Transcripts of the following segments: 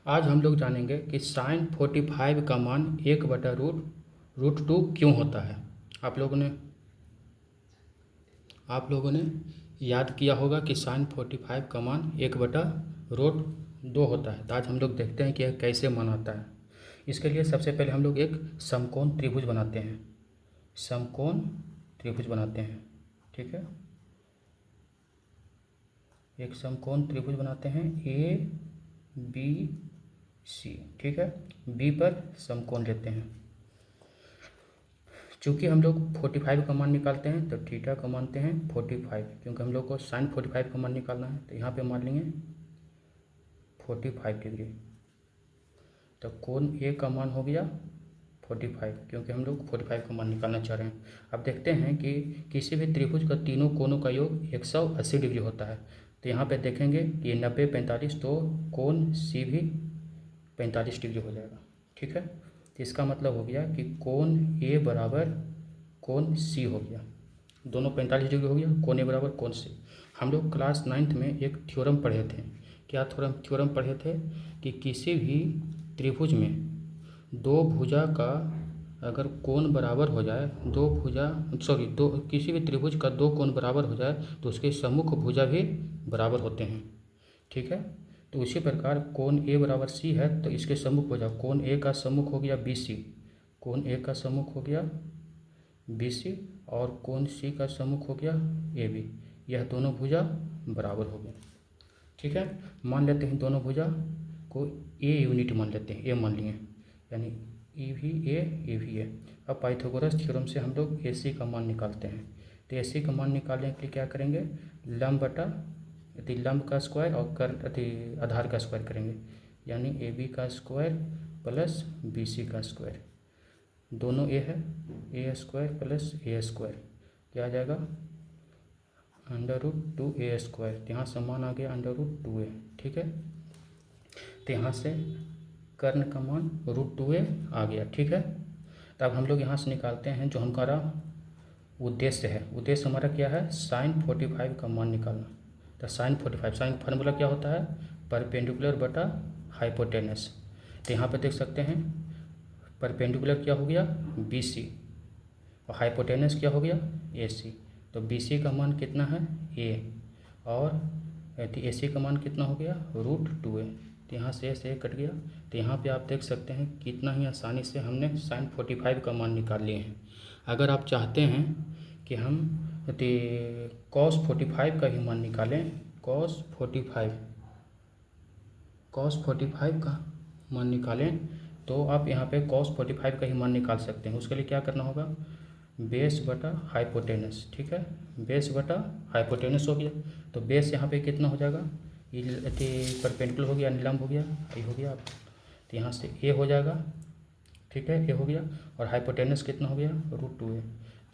आज हम लोग जानेंगे कि साइन 45 का मान 1/√2 क्यों होता है। आप लोगों ने याद किया होगा कि साइन 45 का मान 1/√2 होता है। तो आज हम लोग देखते हैं कि यह कैसे मान आता है। इसके लिए सबसे पहले हम लोग एक समकोण त्रिभुज बनाते हैं। समकोण त्रिभुज बनाते हैं, ठीक है। एक समकोण त्रिभुज बनाते हैं ABC, ठीक है। बी पर समकोण लेते हैं। चूँकि हम लोग 45 का मान निकालते हैं तो थीटा का मानते हैं 45, क्योंकि हम लोग को साइन 45 का मान निकालना है। तो यहाँ पे मान लेंगे 45 डिग्री। तो कोण ए का मान हो गया 45, क्योंकि हम लोग 45 का मान निकालना चाह रहे हैं। अब देखते हैं कि किसी भी त्रिभुज का तीनों कोणों का योग 180 डिग्री होता है। तो यहाँ पे देखेंगे कि 90, 45, तो कोण सी भी 45 डिग्री हो जाएगा, ठीक है। तो इसका मतलब हो गया कि कोण ए बराबर कोण सी हो गया। दोनों 45 डिग्री हो गया। कोण ए बराबर कोण सी। हम लोग क्लास 9th में एक थ्योरम पढ़े थे। क्या थ्योरम पढ़े थे कि किसी भी त्रिभुज में दो भुजा का अगर कोण बराबर हो जाए, किसी भी त्रिभुज का दो कोण बराबर हो जाए तो उसके सम्मुख भुजा भी बराबर होते हैं, ठीक है। तो उसी प्रकार कोण ए बराबर सी है तो इसके सम्मुख भुजा, कोण ए का सम्मुख हो गया BC, कोण ए का सम्मुख हो गया BC और कोण सी का सम्मुख हो गया AB। यह दोनों भुजा बराबर हो गए, ठीक है। मान लेते हैं दोनों भुजा को ए यूनिट मान लेते हैं, ए मान लिए, यानी ई भी ए। अब पाइथागोरस थ्योरम से हम लोग AC का मान निकालते हैं। तो AC का मान निकालने के लिए क्या करेंगे, लंब बटा लंब का स्क्वायर और आधार का स्क्वायर करेंगे, यानी AB का स्क्वायर प्लस BC का स्क्वायर। दोनों ए है, ए स्क्वायर प्लस ए स्क्वायर क्या आ जाएगा, √2a²। यहाँ से मान आ गया √2a, ठीक है। तो यहाँ से कर्ण का मान √2a आ गया, ठीक है। तब हम लोग यहाँ से निकालते हैं जो हमारा उद्देश्य है। उद्देश्य हमारा क्या है, साइन 45 का मान निकालना। तो साइन फार्मूला क्या होता है, परपेंडिकुलर बटा हाइपोटेनस। तो यहाँ पे देख सकते हैं परपेंडिकुलर क्या हो गया BC और हाइपोटेनस क्या हो गया AC। तो BC का मान कितना है A और AC का मान कितना हो गया √2a। तो यहाँ से कट गया। तो यहाँ पे आप देख सकते हैं कितना ही आसानी से हमने साइन 45 का मान निकाल लिए हैं। अगर आप चाहते हैं कि हम cos 45 का ही मान निकालें, cos 45 का मान निकालें, तो आप यहाँ पे cos 45 का ही मान निकाल सकते हैं। उसके लिए क्या करना होगा, बेस बटा हाइपोटेनस, ठीक है। बेस बटा हाइपोटेनस हो गया। तो बेस यहाँ पे कितना हो जाएगा, परपेंडिकुलर हो गया, लंब हो गया, ये हो गया। तो यहाँ से A हो जाएगा, ठीक है, A हो गया। और हाइपोटेनस कितना हो गया √2a।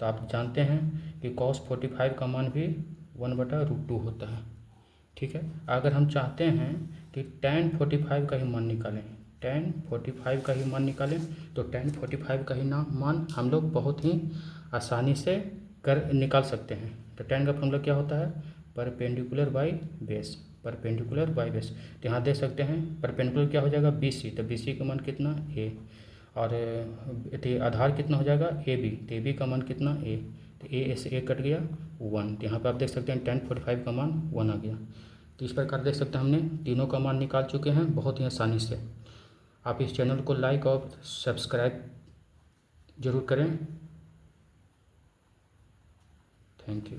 तो आप जानते हैं कि cos 45 का मान भी 1/√2 होता है, ठीक है। अगर हम चाहते हैं कि tan 45 का ही मान निकालें, tan 45 का ही मान निकालें, तो tan 45 का ही मान हम लोग बहुत ही आसानी से निकाल सकते हैं। तो tan का फॉर्मूला क्या होता है, परपेंडिकुलर बाई बेस। तो यहाँ देख सकते हैं परपेंडिकुलर क्या हो जाएगा BC। तो BC का मान कितना A और आधार कितना हो जाएगा AB। तो AB का मान कितना A। तो A से A कट गया 1। तो यहाँ पे आप देख सकते हैं tan 45 का मान 1 आ गया। तो इस प्रकार देख सकते हैं हमने तीनों का मान निकाल चुके हैं बहुत ही आसानी से। आप इस चैनल को लाइक और सब्सक्राइब जरूर करें। Thank you.